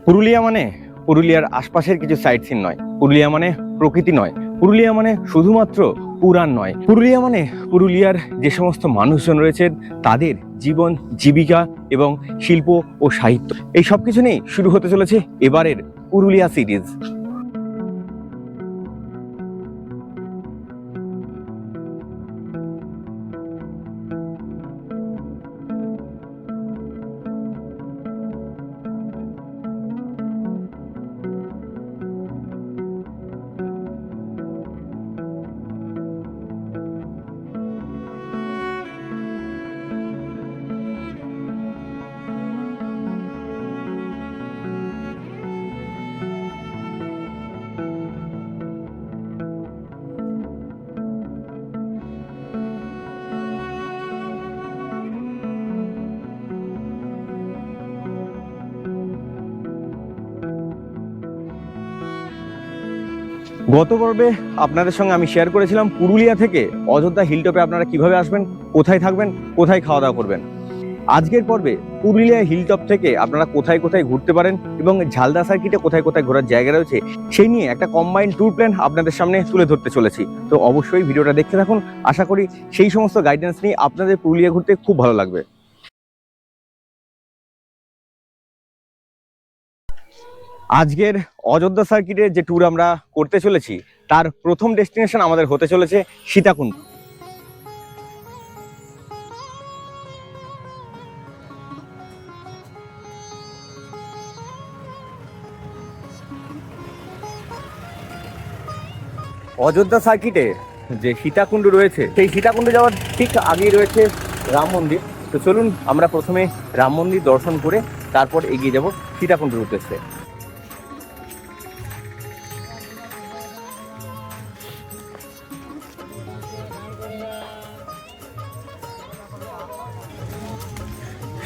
পুরুলিয়া মানে পুরুলিয়ার আশপাশের কিছু সাইট সিন নয়, পুরুলিয়া মানে প্রকৃতি নয়, পুরুলিয়া মানে শুধুমাত্র পুরাণ নয়, পুরুলিয়া মানে পুরুলিয়ার যে সমস্ত মানুষজন রয়েছেন তাদের জীবন জীবিকা এবং শিল্প ও সাহিত্য, এই সব কিছু নিয়েই শুরু হতে চলেছে এবারের পুরুলিয়া সিরিজ। গত পর্বে আপনাদের সঙ্গে আমি শেয়ার করেছিলাম পুরুলিয়া থেকে অযোধ্যা হিলটপে আপনারা কিভাবে আসবেন, কোথায় থাকবেন, কোথায় খাওয়া দাওয়া করবেন। আজকের পর্বে পুরুলিয়া হিলটপ থেকে আপনারা কোথায় কোথায় ঘুরতে পারেন এবং ঝালদা সার্কিটে কোথায় কোথায় ঘোরার জায়গা রয়েছে সেই নিয়ে একটা কম্বাইন্ড ট্যুর প্ল্যান আপনাদের সামনে তুলে ধরতে চলেছি। তো অবশ্যই ভিডিওটা দেখতে থাকুন, আশা করি সেই সমস্ত গাইডেন্স নিয়ে আপনাদের পুরুলিয়া ঘুরতে খুব ভালো লাগবে। আজকের অযোধ্যা সার্কিটের যে ট্যুর আমরা করতে চলেছি তার প্রথম ডেস্টিনেশন আমাদের হতে চলেছে সীতাকুণ্ড। অযোধ্যা সার্কিটে যে সীতাকুণ্ড রয়েছে সেই সীতাকুণ্ড যাওয়ার ঠিক আগেই রয়েছে রাম মন্দির। তো চলুন আমরা প্রথমে রাম মন্দির দর্শন করে তারপর এগিয়ে যাব সীতাকুণ্ডের উদ্দেশ্যে।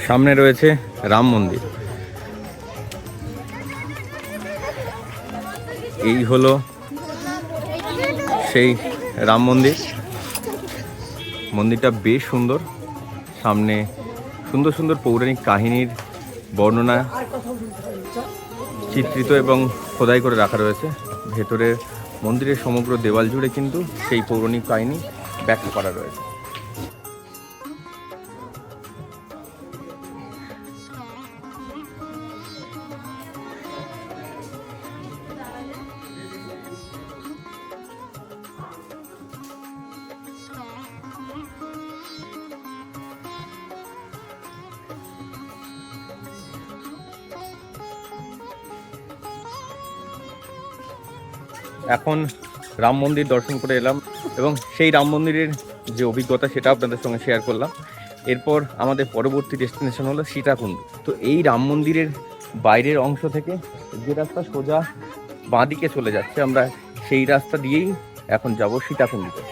সামনে রয়েছে রাম মন্দির। এই হলো সেই রাম মন্দির। মন্দিরটা বেশ সুন্দর, সামনে সুন্দর সুন্দর পৌরাণিক কাহিনীর বর্ণনা চিত্রিত এবং খোদাই করে রাখা রয়েছে। ভেতরের মন্দিরের সমগ্র দেওয়াল জুড়ে কিন্তু সেই পৌরাণিক কাহিনী ব্যাখ্যা করা রয়েছে। এখন রাম মন্দির দর্শন করে এলাম এবং সেই রাম মন্দিরের যে অভিজ্ঞতা সেটা আপনাদের সঙ্গে শেয়ার করলাম। এরপর আমাদের পরবর্তী ডেস্টিনেশন হলো সীতাকুণ্ড। তো এই রাম মন্দিরের বাইরের অংশ থেকে যে রাস্তা সোজা বাঁদিকে চলে যাচ্ছে, আমরা সেই রাস্তা দিয়েই এখন যাব সীতাকুণ্ডতে।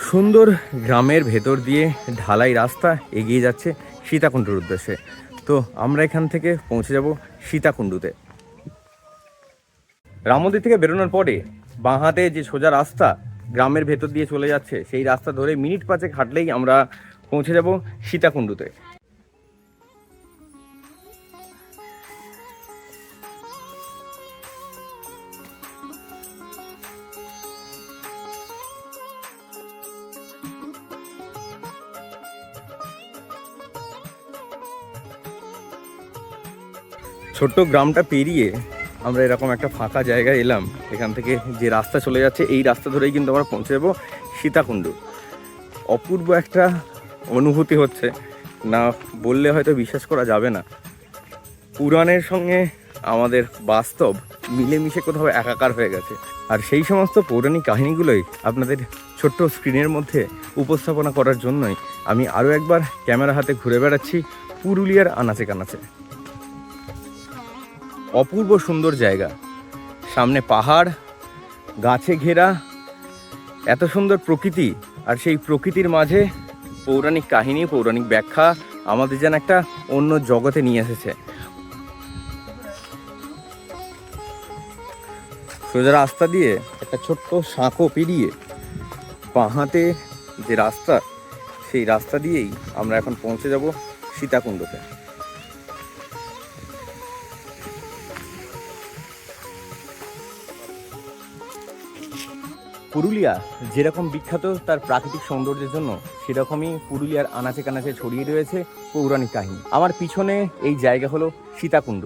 সুন্দর গ্রামের ভেতর দিয়ে ঢালাই রাস্তা এগিয়ে যাচ্ছে সীতাকুণ্ডের উদ্দেশ্যে। তো আমরা এখান থেকে পৌঁছে যাব সীতাকুণ্ডতে। রাম মন্দির থেকে বেরোনোর পরে বাঁ হাতে যে সোজা রাস্তা গ্রামের ভেতর দিয়ে চলে যাচ্ছে সেই রাস্তা ধরে মিনিট 5 হাঁটলেই আমরা পৌঁছে যাব সীতাকুণ্ডতে। ছোট্ট গ্রামটা পেরিয়ে আমরা এরকম একটা ফাঁকা জায়গায় এলাম। এখান থেকে যে রাস্তা চলে যাচ্ছে এই রাস্তা ধরেই কিন্তু আমরা পৌঁছে যাবো সীতাকুণ্ড। অপূর্ব একটা অনুভূতি হচ্ছে, না বললে হয়তো বিশ্বাস করা যাবে না। পুরাণের সঙ্গে আমাদের বাস্তব মিলেমিশে কোথাও একাকার হয়ে গেছে। আর সেই সমস্ত পৌরাণিক কাহিনীগুলোই আপনাদের ছোট্ট স্ক্রিনের মধ্যে উপস্থাপনা করার জন্যই আমি আরও একবার ক্যামেরা হাতে ঘুরে বেড়াচ্ছি পুরুলিয়ার আনাচে কানাচে। অপূর্ব সুন্দর জায়গা, সামনে পাহাড়, গাছে ঘেরা, এত সুন্দর প্রকৃতি, আর সেই প্রকৃতির মাঝে পৌরাণিক কাহিনী, পৌরাণিক ব্যাখ্যা আমাদের যেন একটা অন্য জগতে নিয়ে এসেছে। সোজা রাস্তা দিয়ে একটা ছোট্ট সাঁকো পেরিয়ে বাঁ হাতে যে রাস্তা সেই রাস্তা দিয়েই আমরা এখন পৌঁছে যাব সীতাকুণ্ডতে। পুরুলিয়া যেরকম বিখ্যাত তার প্রাকৃতিক সৌন্দর্যের জন্য, সেরকমই পুরুলিয়ার আনাচে কানাচে ছড়িয়ে রয়েছে পৌরাণিক কাহিনী। আমার পিছনে এই জায়গা হলো সীতাকুণ্ড,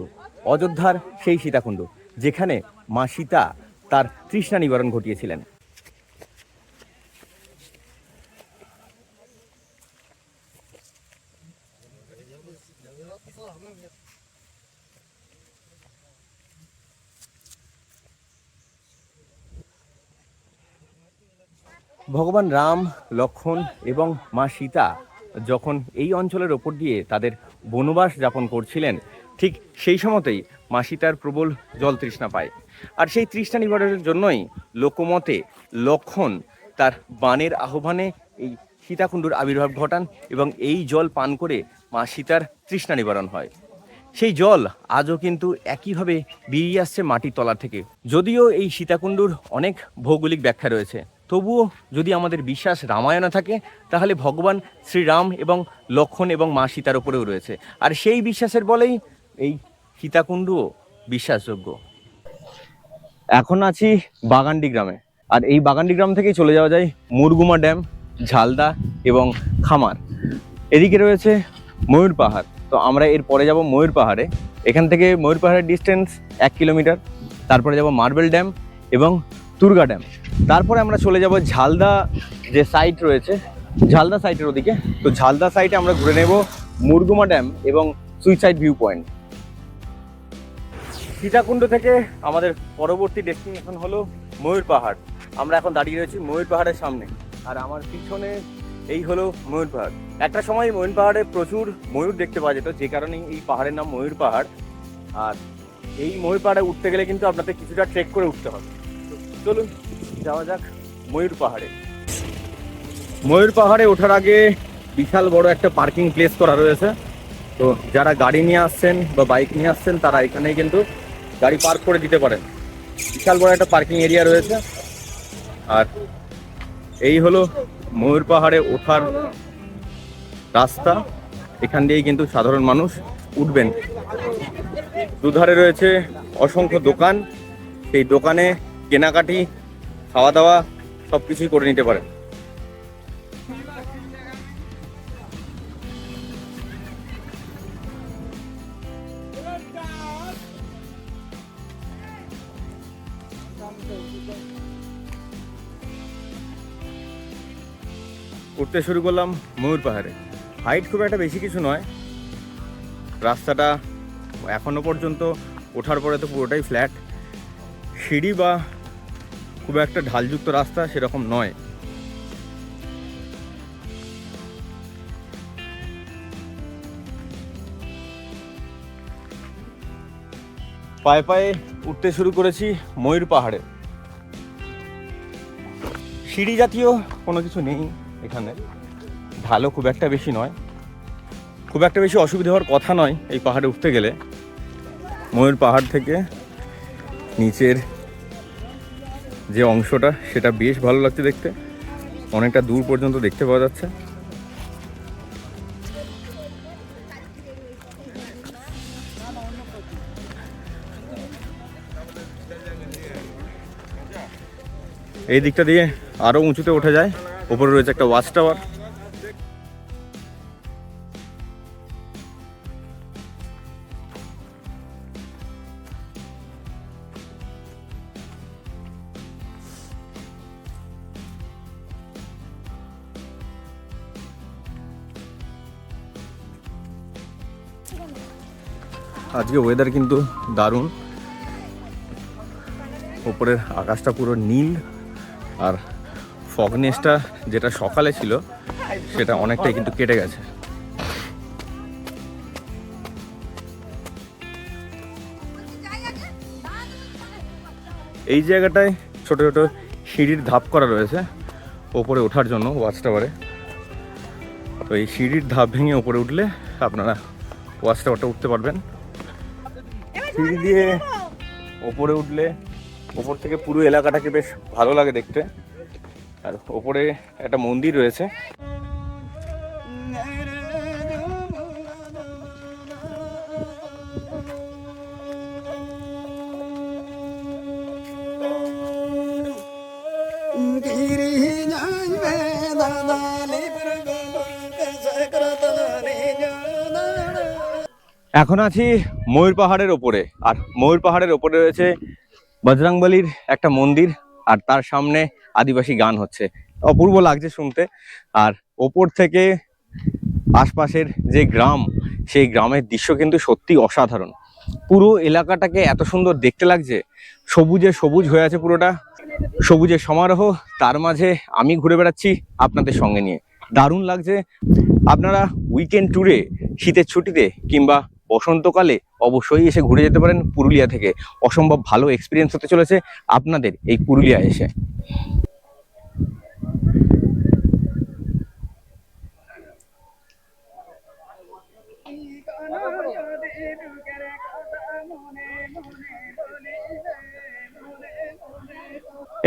অযোধ্যার সেই সীতাকুণ্ড, যেখানে মা সীতা তার তৃষ্ণা নিবারণ ঘটিয়েছিলেন। ভগবান রাম, লক্ষ্মণ এবং মা সীতা যখন এই অঞ্চলের ওপর দিয়ে তাদের বনবাস যাপন করছিলেন, ঠিক সেই সময়তেই মা সীতার প্রবল জল তৃষ্ণা পায়। আর সেই তৃষ্ণা নিবারণের জন্যই লোকমতে লক্ষ্মণ তার বাণের আহ্বানে এই সীতাকুণ্ডুর আবির্ভাব ঘটান এবং এই জল পান করে মা সীতার তৃষ্ণা নিবারণ হয়। সেই জল আজও কিন্তু একইভাবে বেরিয়ে আসছে মাটির তলা থেকে। যদিও এই সীতাকুণ্ডুর অনেক ভৌগোলিক ব্যাখ্যা রয়েছে, তবুও যদি আমাদের বিশ্বাস রামায়ণে থাকে, তাহলে ভগবান শ্রীরাম এবং লক্ষ্মণ এবং মা সীতার ওপরেও রয়েছে। আর সেই বিশ্বাসের বলেই এই সীতাকুণ্ডুও বিশ্বাসযোগ্য। এখন আছি বাগানডি গ্রামে, আর এই বাগানডি গ্রাম থেকেই চলে যাওয়া যায় মুরগুমা ড্যাম, ঝালদা এবং খামার। এদিকে রয়েছে ময়ূর পাহাড়। তো আমরা এর পরে যাব ময়ূর পাহাড়ে। এখান থেকে ময়ূর পাহাড়ের ডিস্টেন্স 1 কিলোমিটার। তারপরে যাব মার্বেল ড্যাম এবং তুর্গা ড্যাম। তারপরে আমরা চলে যাব ঝালদা যে সাইট রয়েছে, ঝালদা সাইটের ওদিকে। তো ঝালদা সাইটে আমরা ঘুরে নেব মুরগুমা ড্যাম এবং সুইসাইড ভিউ পয়েন্ট। সীতাকুণ্ড থেকে আমাদের পরবর্তী ডেস্টিনেশন হলো ময়ূর পাহাড়। আমরা এখন দাঁড়িয়ে রয়েছি ময়ূর পাহাড়ের সামনে, আর আমার পিছনে এই হলো ময়ূর পাহাড়। একটা সময় ময়ূর পাহাড়ে প্রচুর ময়ূর দেখতে পাওয়া যেত, যে কারণে এই পাহাড়ের নাম ময়ূর পাহাড়। আর এই ময়ূর পাহাড়ে উঠতে গেলে কিন্তু আপনাদের কিছুটা ট্রেক করে উঠতে হবে। চলুন যাওয়া যাক ময়ূর পাহাড়ে। ময়ূর পাহাড়ে ওঠার আগে বিশাল বড় একটা পার্কিং প্লেস করা রয়েছে। তো যারা গাড়ি নিয়ে আসছেন বা বাইক নিয়ে আসছেন, তারা এখানেই কিন্তু গাড়ি পার্ক করে দিতে পারেন। বিশাল বড় একটা পার্কিং এরিয়া রয়েছে। আর এই হলো ময়ূর পাহাড়ে ওঠার রাস্তা। এখান দিয়েই কিন্তু সাধারণ মানুষ উঠবেন। দুধারে রয়েছে অসংখ্য দোকান। সেই দোকানে কেনাকাটি, খাওয়া দাওয়া সব কিছুই করে নিতে পারেন। উঠতে শুরু করলাম ময়ূর পাহাড়ে। হাইট খুব একটা বেশি কিছু নয়। রাস্তাটা এখনো পর্যন্ত ওঠার পরে তো পুরোটাই ফ্ল্যাট। সিঁড়ি বা খুব একটা ঢালযুক্ত রাস্তা সেরকম নয়। পায়ে পায়ে উঠতে শুরু করেছি ময়ূর পাহাড়ে। সিঁড়ি জাতীয় কোনো কিছু নেই এখানে, ঢালও খুব একটা বেশি নয়, খুব একটা বেশি অসুবিধা হওয়ার কথা নয় এই পাহাড়ে উঠতে গেলে। ময়ূর পাহাড় থেকে নিচের যে অংশটা, সেটা বেশ ভালো লাগছে দেখতে। অনেকটা দূর পর্যন্ত দেখতে পাওয়া যাচ্ছে। এই দিকটা দিয়ে আরো উঁচুতে ওঠা যায়। উপরে রয়েছে একটা ওয়াচ টাওয়ার। আজকে ওয়েদার কিন্তু দারুণ। উপরের আকাশটা পুরো নীল, আর ফগনেসটা যেটা সকালে ছিল সেটা অনেকটাই কিন্তু কেটে গেছে। এই জায়গাটায় ছোট ছোট সিঁড়ির ধাপ করা রয়েছে ওপরে ওঠার জন্য ওয়াচ টাওয়ারে। তো এই সিঁড়ির ধাপ ভেঙে ওপরে উঠলে আপনারা ওয়াচ টাওয়ারটা উঠতে পারবেন। সিঁড়ি দিয়ে ওপরে উঠলে ওপর থেকে পুরো এলাকাটাকে বেশ ভালো লাগে দেখতে। আর ওপরে একটা মন্দির রয়েছে। এখন আছি ময়ূর পাহাড়ের ওপরে, আর ময়ূর পাহাড়ের ওপরে রয়েছে বজরংবলীর একটা মন্দির, আর তার সামনে আদিবাসী গান হচ্ছে। অপূর্ব লাগছে শুনতে। আর ওপর থেকে আশপাশের যে গ্রাম, সেই গ্রামের দৃশ্য কিন্তু সত্যি অসাধারণ। পুরো এলাকাটাকে এত সুন্দর দেখতে লাগছে, সবুজে সবুজ হয়ে আছে পুরোটা, সবুজের সমারোহ, তার মাঝে আমি ঘুরে বেড়াচ্ছি আপনাদের সঙ্গে নিয়ে। দারুণ লাগছে। আপনারা উইকেন্ড ট্যুরে শীতের ছুটিতে কিংবা বসন্তকালে অবশ্যই এসে ঘুরে যেতে পারেন পুরুলিয়া থেকে। অসম্ভব ভালো এক্সপিরিয়েন্স হতে চলেছে আপনাদের এই পুরুলিয়া এসে।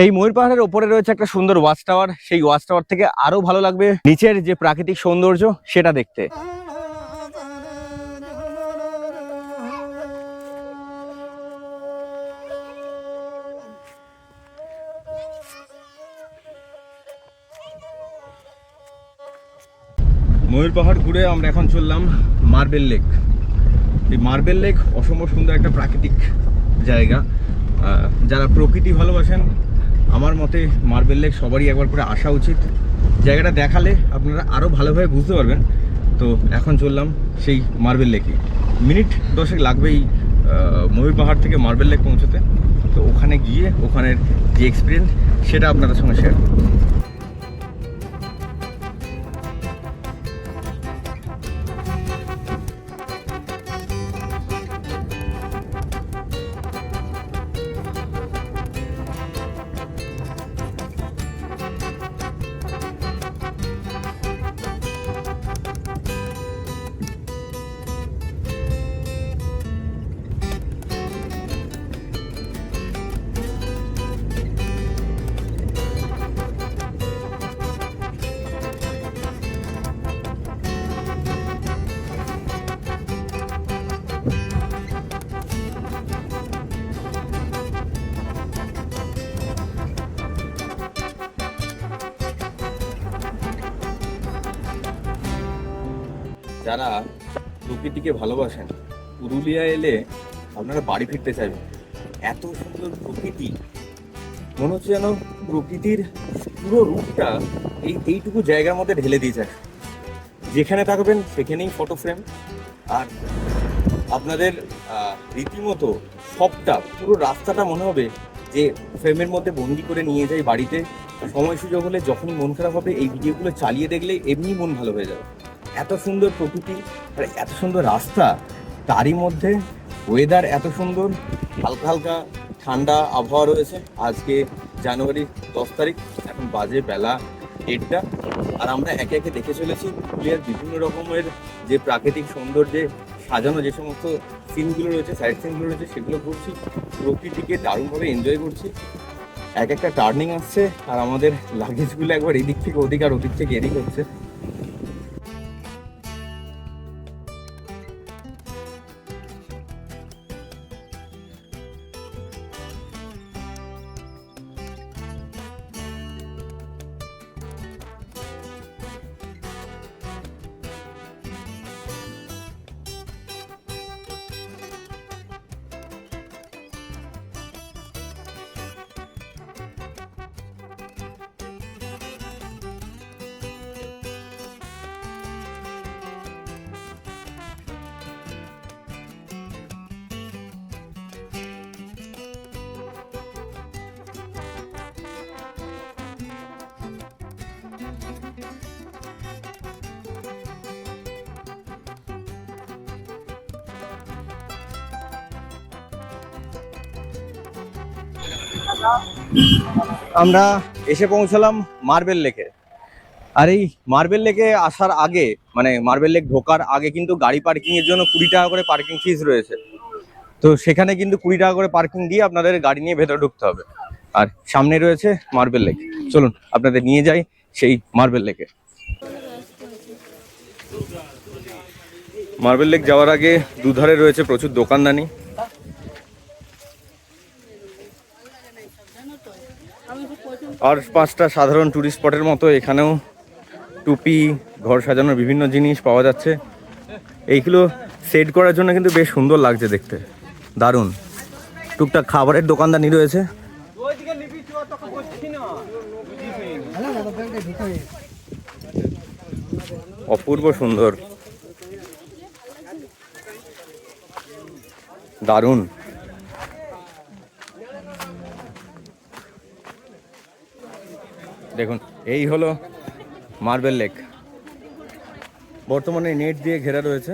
এই ময়ূর পাহাড়ের ওপরে রয়েছে একটা সুন্দর ওয়াচ টাওয়ার। সেই ওয়াচ টাওয়ার থেকে আরো ভালো লাগবে নিচের যে প্রাকৃতিক সৌন্দর্য সেটা দেখতে। ময়ূর পাহাড় ঘুরে আমরা এখন চললাম মার্বেল লেক। এই মার্বেল লেক অসম্ভব সুন্দর একটা প্রাকৃতিক জায়গা। যারা প্রকৃতি ভালোবাসেন, আমার মতে মার্বেল লেক সবারই একবার করে আসা উচিত। জায়গাটা দেখালে আপনারা আরও ভালোভাবে বুঝতে পারবেন। তো এখন চললাম সেই মার্বেল লেকে। মিনিট 10 লাগবেই ময়ূর পাহাড় থেকে মার্বেল লেক পৌঁছতে। তো ওখানে গিয়ে ওখানের যে এক্সপিরিয়েন্স সেটা আপনাদের সঙ্গে শেয়ার করব। যারা প্রকৃতিকে ভালোবাসেন, পুরুলিয়া এলে আপনারা বাড়ি ফিরতে চাইবেন। এত সুন্দর প্রকৃতি, মনে হচ্ছে যেন প্রকৃতির পুরো রূপটা এইটুকু জায়গার মধ্যে ঢেলে দিয়ে যায়। যেখানে থাকবেন সেখানেই ফটো ফ্রেম, আর আপনাদের রীতিমতো সবটা পুরো রাস্তাটা মনে হবে যে ফ্রেমের মধ্যে বন্দি করে নিয়ে যাই বাড়িতে। সময় সুযোগ হলে যখনই মন খারাপ হবে এই ভিডিওগুলো চালিয়ে দেখলে এমনি মন ভালো হয়ে যাবে। এত সুন্দর প্রকৃতি আর এত সুন্দর রাস্তা, তারই মধ্যে ওয়েদার এত সুন্দর, হালকা হালকা ঠান্ডা আবহাওয়া রয়েছে। আজকে জানুয়ারি 10 তারিখ, এখন বাজে বেলা 1টা, আর আমরা একে একে দেখে চলেছি পুরুলিয়ার বিভিন্ন রকমের যে প্রাকৃতিক সৌন্দর্যে সাজানো যে সমস্ত সিনগুলো রয়েছে, সাইড সিনগুলো রয়েছে, সেগুলো ঘুরছি। প্রকৃতিকে দারুণভাবে এনজয় করছি। এক একটা টার্নিং আসছে আর আমাদের লাগেজগুলো একবার এদিক থেকে ওদিক আর ওদিক থেকে এদিক হচ্ছে। আমরা এসে পৌঁছলাম মার্বেল লেকে। আর এই মার্বেল লেকে আসার আগে, মানে মার্বেল লেক ঢোকার আগে কিন্তু গাড়ি পার্কিং এর জন্য 20 টাকা করে পার্কিং ফিস রয়েছে। তো সেখানে কিন্তু 20 টাকা করে পার্কিং দিয়ে আপনাদের গাড়ি নিয়ে ভেতরে ঢুকতে হবে। আর সামনে রয়েছে মার্বেল লেক। চলুন আপনাদের নিয়ে যাই সেই মার্বেল লেকে। মার্বেল লেক যাওয়ার আগে দুধারে রয়েছে প্রচুর দোকানদানি। আর 5টা সাধারণ টুরিস্ট স্পটের মতো এখানেও টুপি, ঘর সাজানোর বিভিন্ন জিনিস পাওয়া যাচ্ছে। এইগুলো সেট করার জন্য কিন্তু বেশ সুন্দর লাগছে দেখতে, দারুণ। টুকটাক খাবারের দোকানদানি রয়েছে। অপূর্ব সুন্দর, দারুণ। দেখুন, এই হলো মার্বেল লেক। বর্তমানে নেট দিয়ে ঘেরা রয়েছে।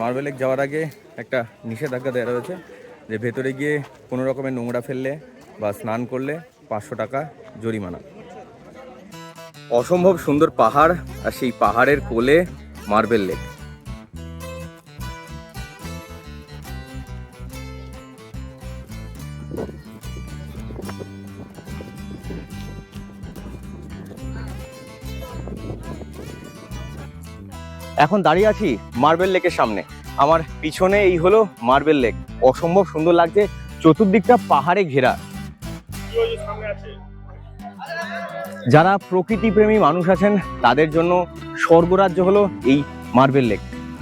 মার্বেল লেক যাওয়ার আগে একটা নিষেধাজ্ঞা দেওয়া রয়েছে যে ভেতরে গিয়ে কোনো রকমের নোংরা ফেললে বা স্নান করলে 500 টাকা জরিমানা। অসম্ভব সুন্দর পাহাড়, আর সেই পাহাড়ের কোলে মার্বেল লেক। এখন দাঁড়িয়ে আছি মার্বেল লেকের সামনে। আমার পিছনে এই হলো মার্বেল লেক। অসম্ভব সুন্দর লাগছে, চতুর্দিকটা পাহাড়ে ঘেরা। যারা প্রকৃতিপ্রেমী মানুষ আছেন তাদের জন্য স্বর্গরাজ্য হলো এই মার্বেল লেক।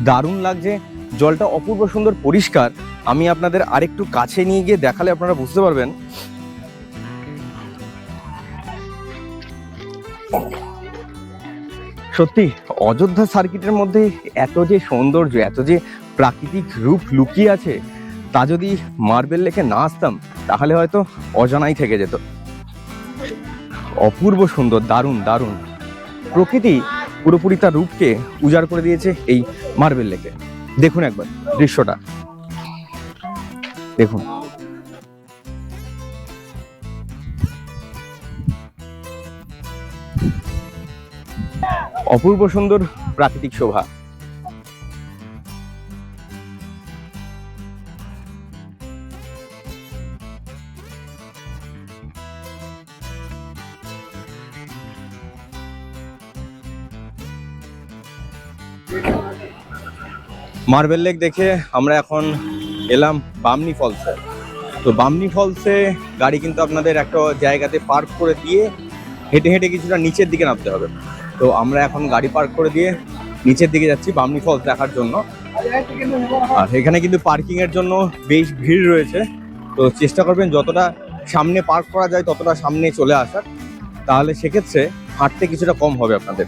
দারুণ লাগছে, জলটা অপূর্ব সুন্দর পরিষ্কার। আমি আপনাদের আরেকটু কাছে নিয়ে গিয়ে দেখালে আপনারা বুঝতে পারবেন। সত্যি অযোধ্যা সার্কিটের মধ্যে এত যে সৌন্দর্য, এত যে প্রাকৃতিক রূপ লুকিয়ে আছে, তা যদি মার্বেল লেকে না আসতাম তাহলে হয়তো অজানাই থেকে যেত। অপূর্ব সুন্দর, দারুণ দারুণ। প্রকৃতি পুরোপুরি তার রূপকে উজাড় করে দিয়েছে এই মার্বেল লেকে। দেখুন একবার দৃশ্যটা, দেখুন। অপূর্ব সুন্দর প্রাকৃতিক শোভা। মার্বেল লেক দেখে আমরা এখন এলাম বামনি ফলসে। তো বামনি ফলসে গাড়ি কিন্তু আপনাদের একটা জায়গাতে পার্ক করে দিয়ে হেঁটে হেঁটে কিছুটা নিচের দিকে নামতে হবে। তো আমরা এখন গাড়ি পার্ক করে দিয়ে নিচের দিকে যাচ্ছি বামনি ফলস দেখার জন্য। আর এখানে কিন্তু পার্কিং এর জন্য বেশ ভিড় রয়েছে। তো চেষ্টা করবেন যতটা সামনে পার্ক করা যায় ততটা সামনে চলে আসার, তাহলে সেক্ষেত্রে হাঁটতে কিছুটা কম হবে আপনাদের।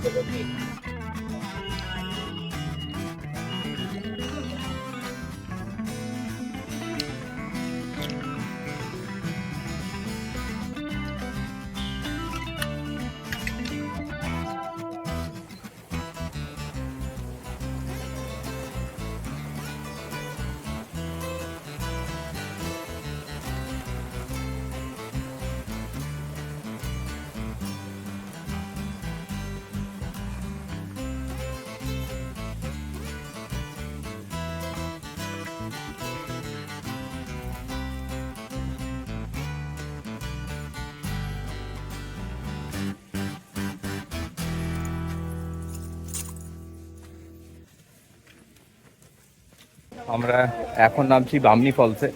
আমরা এখন নামছি বামনি ফলসে।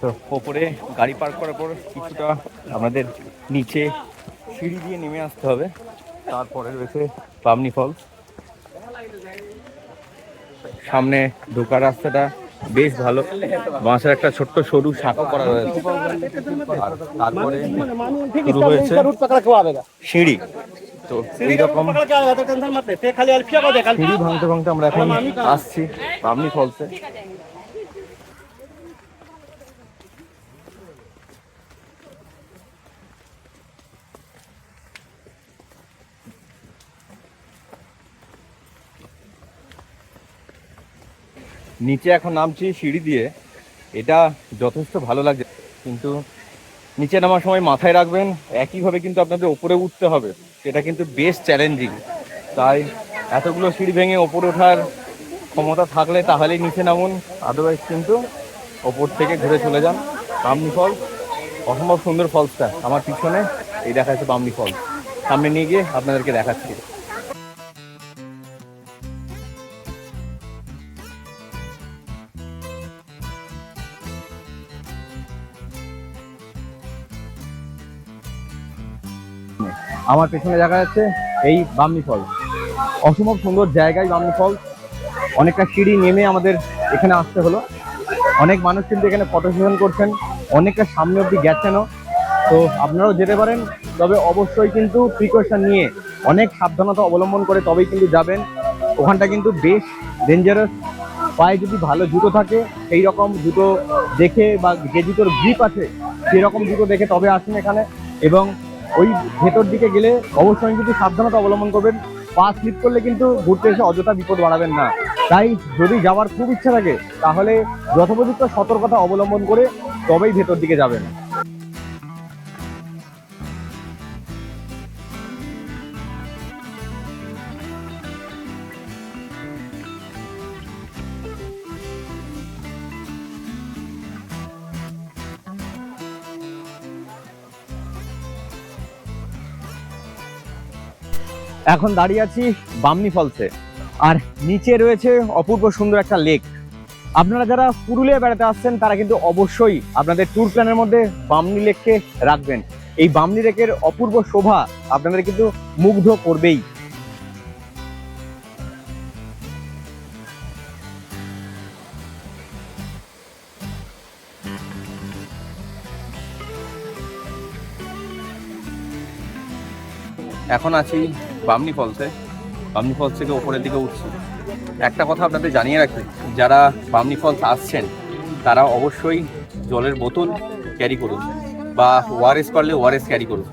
তো ওপরে গাড়ি পার্ক করার পর কিছুটা আমাদের নিচে সিঁড়ি দিয়ে নেমে আসতে হবে, তারপরে রয়েছে বামনি ফলস। সামনে ঢোকার রাস্তাটা বেশ ভালো, বাঁশের একটা ছোট্ট সরু শাখা করা রয়েছে। আর তারপরে শুরু হয়েছে সিঁড়ি। তো এইরকম সিঁড়ি ভাঙতে ভাঙতে আমরা এখন আসছি বামনি ফলসে। নিচে এখন নামছি সিঁড়ি দিয়ে। এটা যথেষ্ট ভালো লাগছে, কিন্তু নিচে নামার সময় মাথায় রাখবেন একইভাবে কিন্তু আপনাদের ওপরে উঠতে হবে, সেটা কিন্তু বেশ চ্যালেঞ্জিং। তাই এতগুলো সিঁড়ি ভেঙে ওপরে ওঠার ক্ষমতা থাকলে তাহলেই নিচে নামুন, আদারওয়াইজ কিন্তু ওপর থেকে ঘুরে চলে যান। বামনি ফলস অসম্ভব সুন্দর। ফলসটা আমার পিছনে এই দেখা যাচ্ছে বামনি ফলস, সামনে নিয়ে গিয়ে আপনাদেরকে দেখাচ্ছি। আমার পেছনে দেখা যাচ্ছে এই বামনি ফলস। অসম্ভব সুন্দর জায়গায় বামনি ফলস। অনেকটা সিঁড়ি নেমে আমাদের এখানে আসতে হলো। অনেক মানুষ কিন্তু এখানে ফটো সেশন করছেন, অনেকটা সামনে অবধি গেছেনও। তো আপনারাও যেতে পারেন, তবে অবশ্যই কিন্তু প্রিকশন নিয়ে অনেক সাবধানতা অবলম্বন করে তবেই কিন্তু যাবেন। ওখানটা কিন্তু বেশ ডেঞ্জারাস। পায়ে যদি ভালো জুতো থাকে সেই রকম জুতো দেখে, বা যে জুতোর গ্রিপ আছে সেরকম জুতো দেখে তবে আসুন এখানে। এবং ওই ভেতর দিকে গেলে অবশ্যই কিন্তু সাবধানতা অবলম্বন করবেন। পা স্লিপ করলে কিন্তু ঘুরতে এসে অযথা বিপদ বাড়াবেন না। তাই যদি যাওয়ার খুব ইচ্ছা থাকে তাহলে যথোপযুক্ত সতর্কতা অবলম্বন করে তবেই ভেতর দিকে যাবেন। এখন দাঁড়িয়ে আছি বামনি ফলসে, আর নিচে রয়েছে অপূর্ব সুন্দর একটা লেক। আপনারা যারা পুরুলিয়া বেড়াতে আসছেন তারা কিন্তু অবশ্যই আপনাদের ট্যুর প্ল্যানের মধ্যে বামনি লেককে রাখবেন। এই বামনি লেকের অপূর্ব শোভা আপনাদের কিন্তু মুগ্ধ করবেই। এখন আছি বামনি ফলসে। বামনি ফলস থেকে ওপরের দিকে উঠছি। একটা কথা আপনাদের জানিয়ে রাখি, যারা বামনি ফলস আসছেন তারা অবশ্যই জলের বোতল ক্যারি করুন, বা ওআরএস পারলে ওআরএস ক্যারি করুন।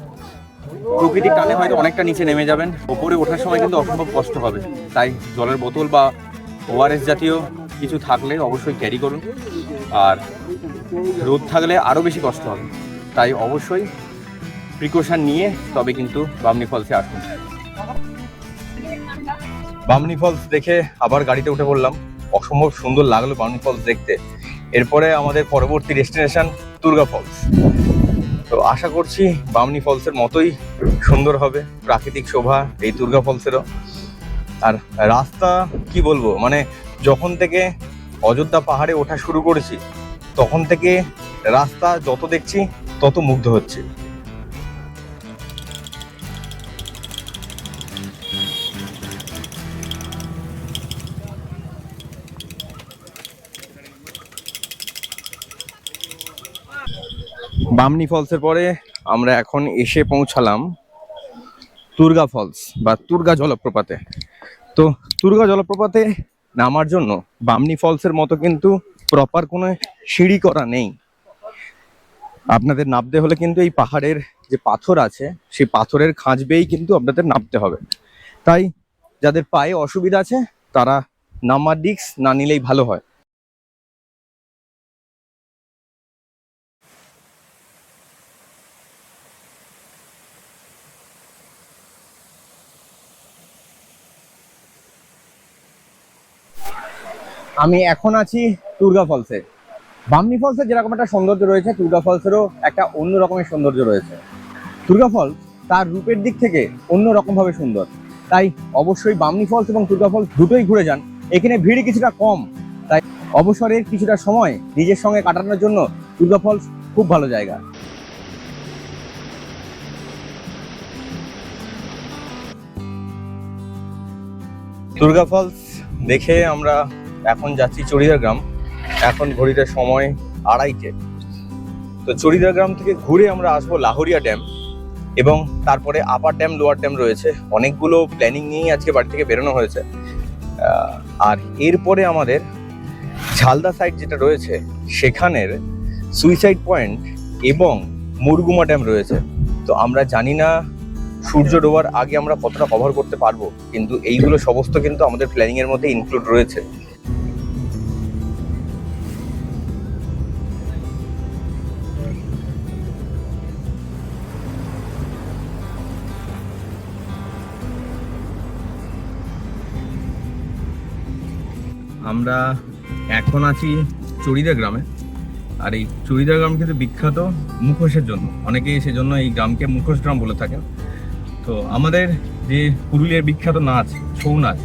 প্রকৃতির টানে হয়তো অনেকটা নিচে নেমে যাবেন, ওপরে ওঠার সময় কিন্তু অসম্ভব কষ্ট হবে। তাই জলের বোতল বা ওআরএস জাতীয় কিছু থাকলে অবশ্যই ক্যারি করুন। আর রোদ থাকলে আরও বেশি কষ্ট হবে, তাই অবশ্যই প্রিকশন নিয়ে তবে কিন্তু বামনি ফলসে আসুন। বামনি ফলস দেখে আবার গাড়িতে উঠে পড়লাম। অসম্ভব সুন্দর লাগলো বামনি ফলস দেখতে। এরপরে আমাদের পরবর্তী ডেস্টিনেশন তুর্গা ফলস। তো আশা করছি বামনি ফলসের মতোই সুন্দর হবে প্রাকৃতিক শোভা এই তুর্গা ফলসেরও। আর রাস্তা কি বলবো, মানে যখন থেকে অযোধ্যা পাহাড়ে ওঠা শুরু করেছি তখন থেকে রাস্তা যত দেখছি তত মুগ্ধ হচ্ছে। বামনি ফলসের পরে আমরা এখন এসে পৌঁছালাম তুর্গা ফলস বা তুর্গা জলপ্রপাতে। তো তুর্গা জলপ্রপাতে নামার জন্য বামনি ফলসের মতো কিন্তু প্রপার কোনো সিঁড়ি করা নেই। আপনাদের নামতে হলে কিন্তু এই পাহাড়ের যে পাথর আছে সেই পাথরের খাঁজ বেয়েই কিন্তু আপনাদের নামতে হবে। তাই যাদের পায়ে অসুবিধা আছে তারা নামার রিস্ক না নিলেই ভালো হয়। আমি এখন আছি তুর্গা ফলসে। বামনি ফলসের যেরকম একটা সৌন্দর্য রয়েছে তুর্গা ফলসেরও একটা অন্য রকমের সৌন্দর্য রয়েছে। তুর্গা ফলস তার রূপের দিক থেকে অন্য রকম ভাবে সুন্দর। তাই অবশ্যই বামনি ফলস এবং তুর্গা ফলস দুটোই ঘুরে যান। এখানে ভিড় কিছুটা কম, তাই অবসরের কিছুটা সময় নিজের সঙ্গে কাটানোর জন্য তুর্গা ফলস খুব ভালো জায়গা। তুর্গা ফলস দেখে আমরা এখন যাচ্ছি চড়িদার গ্রাম। এখন ঘড়িতে সময় 2:30। তো চড়িদার গ্রাম থেকে ঘুরে আমরা আসবো লাহোরিয়া ড্যাম, এবং তারপরে আপার ড্যাম লোয়ার ড্যাম রয়েছে। অনেকগুলো প্ল্যানিং নিয়েই আজকে বাড়ি থেকে বেরোনো হয়েছে। আর এরপরে আমাদের ঝালদা সাইড যেটা রয়েছে সেখানের সুইসাইড পয়েন্ট এবং মুরগুমা ড্যাম রয়েছে। তো আমরা জানি না সূর্য ডোবার আগে আমরা কতটা কভার করতে পারবো, কিন্তু এইগুলো সমস্ত কিন্তু আমাদের প্ল্যানিং এর মধ্যে ইনক্লুড রয়েছে। আমরা এখন আছি চড়িদা গ্রামে। আর এই চড়িদা গ্রাম কিন্তু বিখ্যাত মুখোশের জন্য, অনেকেই সেজন্য এই গ্রামকে মুখোশ গ্রাম বলে থাকেন। তো আমাদের যে পুরুলিয়ার বিখ্যাত নাচ ছৌ নাচ,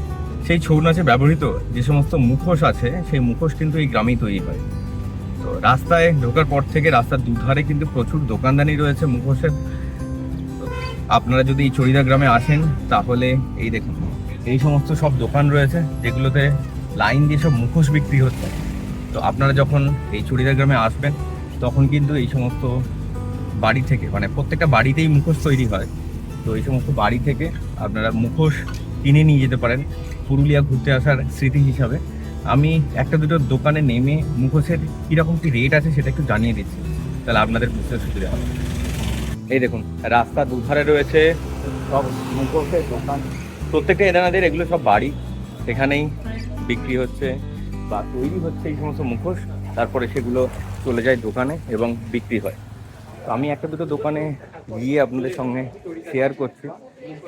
সেই ছৌ নাচে ব্যবহৃত যে সমস্ত মুখোশ আছে সেই মুখোশ কিন্তু এই গ্রামেই তৈরি হয়। তো রাস্তায় ঢোকার পর থেকে রাস্তার দুধারে কিন্তু প্রচুর দোকানদানি রয়েছে মুখোশের। আপনারা যদি এই চড়িদা গ্রামে আসেন তাহলে এই দেখুন এই সমস্ত সব দোকান রয়েছে যেগুলোতে লাইন দিয়ে সব মুখোশ বিক্রি হচ্ছে। তো আপনারা যখন এই চড়িদা গ্রামে আসবেন তখন কিন্তু এই সমস্ত বাড়ি থেকে, মানে প্রত্যেকটা বাড়িতেই মুখোশ তৈরি হয়, তো এই সমস্ত বাড়ি থেকে আপনারা মুখোশ কিনে নিয়ে যেতে পারেন পুরুলিয়া ঘুরতে আসার স্মৃতি হিসাবে। আমি একটা দুটো দোকানে নেমে মুখোশের কীরকম কী রেট আছে সেটা একটু জানিয়ে দিচ্ছি, তাহলে আপনাদের বুঝতে সুবিধা হবে। এই দেখুন রাস্তার দুধারে রয়েছে সব মুখোশের দোকান, প্রত্যেকটা এনাদের এগুলো সব বাড়ি, সেখানেই বিক্রি হচ্ছে বা তৈরি হচ্ছে এই সমস্ত মুখোশ, তারপরে সেগুলো চলে যায় দোকানে এবং বিক্রি হয়। তো আমি একটা দুটো দোকানে গিয়ে আপনাদের সঙ্গে শেয়ার করছি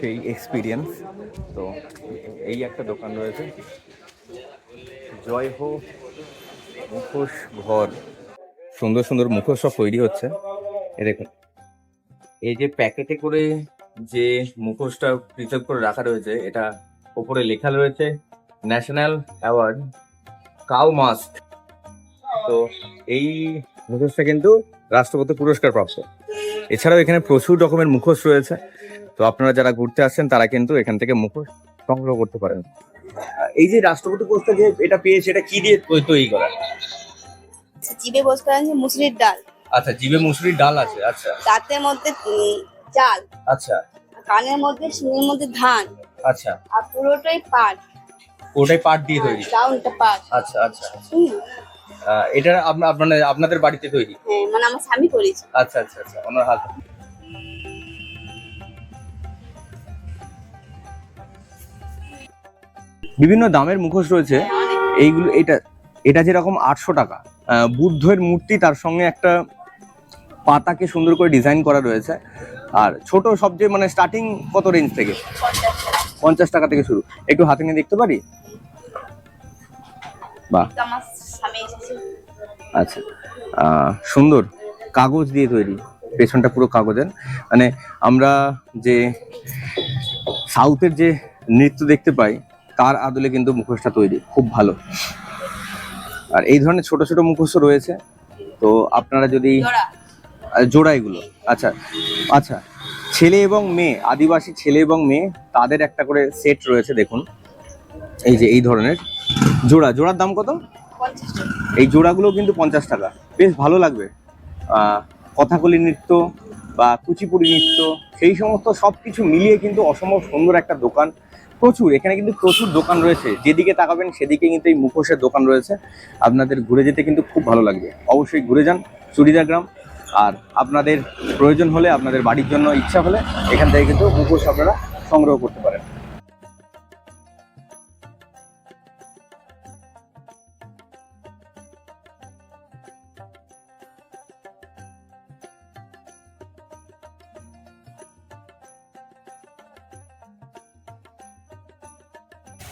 সেই এক্সপিরিয়েন্স। তো এই একটা দোকান রয়েছে, জয় হো মুখোশ ঘর, সুন্দর সুন্দর মুখোশ সব তৈরি হচ্ছে। এ দেখুন এই যে প্যাকেটে করে যে মুখোশটা প্রিজার্ভ করে রাখা রয়েছে, এটা ওপরে লেখা রয়েছে ন্যাশনাল অ্যাওয়ার্ড কাউ মাস্ক। তো এই মুখোশটা কিন্তু রাষ্ট্রপতি পুরস্কার প্রাপ্ত। এছাড়াও এখানে প্রচুর রকমের মুখোশ রয়েছে, তো আপনারা যারা ঘুরতে আসছেন তারা কিন্তু এখান থেকে মুখোশ সংগ্রহ করতে পারেন। এই যে রাষ্ট্রপতি পুরস্কার যে এটা পেয়েছে, এটা কি দিয়ে তৈরি করা? জিভে বস করা আছে মুসুরির ডাল। আচ্ছা, জিভে মুসুরির ডাল আছে। আচ্ছা, দাঁতের মধ্যে চাল। আচ্ছা, কানের মধ্যে শিঙের মধ্যে ধান। আচ্ছা, আর পুরোটাই পাট। ওটাই পাট দিয়ে তৈরি? ডাউনটা পাট। আচ্ছা আচ্ছা। এটা আপনাদের বাড়িতে তৈরি? হ্যাঁ, মানে আমার স্বামী করেছে। আচ্ছা আচ্ছা আচ্ছা, ওনার হাত। বিভিন্ন দামের মুখোশ রয়েছে এইগুলো। এটা যেরকম 800 টাকা, বুদ্ধের মূর্তি, তার সঙ্গে একটা পাতাকে সুন্দর করে ডিজাইন করা রয়েছে। আর ছোট সবচেয়ে মানে স্টার্টিং কত রেঞ্জ থেকে? 50 টাকা থেকে শুরু। একটু হাতে নিয়ে দেখতে পারি? বাহ, আমার স্বামী এসেছে। আচ্ছা, সুন্দর কাগজ দিয়ে তৈরি, পেছনটা পুরো কাগজের। মানে আমরা যে সাউথের যে নৃত্য দেখতে পাই তার আদলে কিন্তু মুখোশটা তৈরি, খুব ভালো। আর এই ধরনের ছোট ছোট মুখোশও রয়েছে, তো আপনারা যদি জোড়া এগুলো। আচ্ছা আচ্ছা, ছেলে এবং মেয়ে, আদিবাসী ছেলে এবং মেয়ে, তাদের একটা করে সেট রয়েছে। দেখুন এই যে এই ধরনের জোড়ার দাম কত? 50 টাকা। এই জোড়াগুলো কিন্তু 50 টাকা। বেশ ভালো লাগবে। কথাকলি নৃত্য বা কুচিপুড়ি নৃত্য, সেই সমস্ত সব কিছু মিলিয়ে কিন্তু অসম্ভব সুন্দর একটা দোকান। প্রচুর, এখানে কিন্তু প্রচুর দোকান রয়েছে, যেদিকে তাকাবেন সেদিকে কিন্তু এই মুখোশের দোকান রয়েছে। আপনাদের ঘুরে যেতে কিন্তু খুব ভালো লাগবে। অবশ্যই ঘুরে যান চড়িদা গ্রাম। আর আপনাদের প্রয়োজন হলে, আপনাদের বাড়ির জন্য ইচ্ছা হলে, এখান থেকে কিন্তু মুখোশ আপনারা সংগ্রহ করতে পারেন।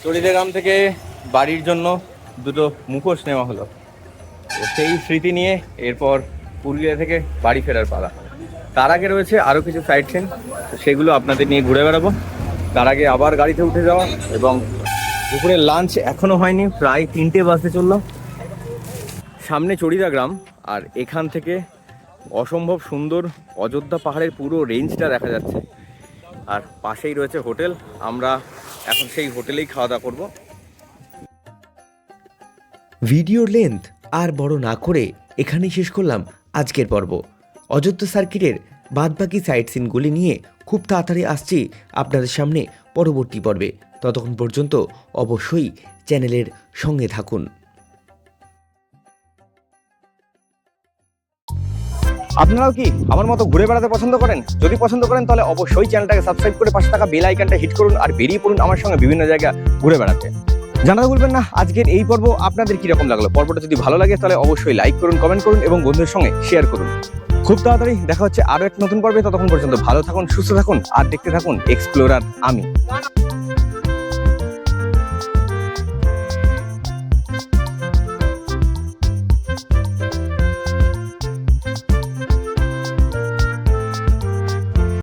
চড়িদা গ্রাম থেকে বাড়ির জন্য দুটো মুখোশ নেওয়া হলো, সেই স্মৃতি নিয়ে এরপর পুরুলিয়া থেকে বাড়ি ফেরার পালা। তার আগে রয়েছে আরও কিছু সাইট সিন, সেগুলো আপনাদের নিয়ে ঘুরে বেড়াবো। তার আগে আবার গাড়িতে উঠে যাওয়া, এবং দুপুরের লাঞ্চ এখনও হয়নি, প্রায় 3টে বাজতে চললো। সামনে চড়িদা গ্রাম, আর এখান থেকে অসম্ভব সুন্দর অযোধ্যা পাহাড়ের পুরো রেঞ্জটা দেখা যাচ্ছে। আর পাশেই রয়েছে হোটেল, আমরা এখন সেই হোটেলেই খাওয়া দাওয়া করবো। ভিডিওর লেন্থ আর বড় না করে এখানেই শেষ করলাম আজকের পর্ব। অযোধ্যা সার্কিটের বাদবাকি সাইট সিনগুলি নিয়ে খুব তাড়াতাড়ি আসছি আপনাদের সামনে পরবর্তী পর্বে। ততক্ষণ পর্যন্ত অবশ্যই চ্যানেলের সঙ্গে থাকুন। আপনারাও কি আমার মতো ঘুরে বেড়াতে পছন্দ করেন? যদি পছন্দ করেন তাহলে অবশ্যই চ্যানেলটাকে সাবস্ক্রাইব করে পাশে থাকা বেল আইকনটা হিট করুন, আর বেরিয়ে পড়ুন আমার সঙ্গে বিভিন্ন জায়গা ঘুরে বেড়াতে। জানাতে ভুলবেন না আজকের এই পর্ব আপনাদের কিরকম লাগলো। পর্বটা যদি ভালো লাগে তাহলে অবশ্যই লাইক করুন, কমেন্ট করুন এবং বন্ধুদের সঙ্গে শেয়ার করুন। খুব তাড়াতাড়ি দেখা হচ্ছে আরও এক নতুন পর্বে। ততক্ষণ পর্যন্ত ভালো থাকুন, সুস্থ থাকুন আর দেখতে থাকুন এক্সপ্লোরার আমি।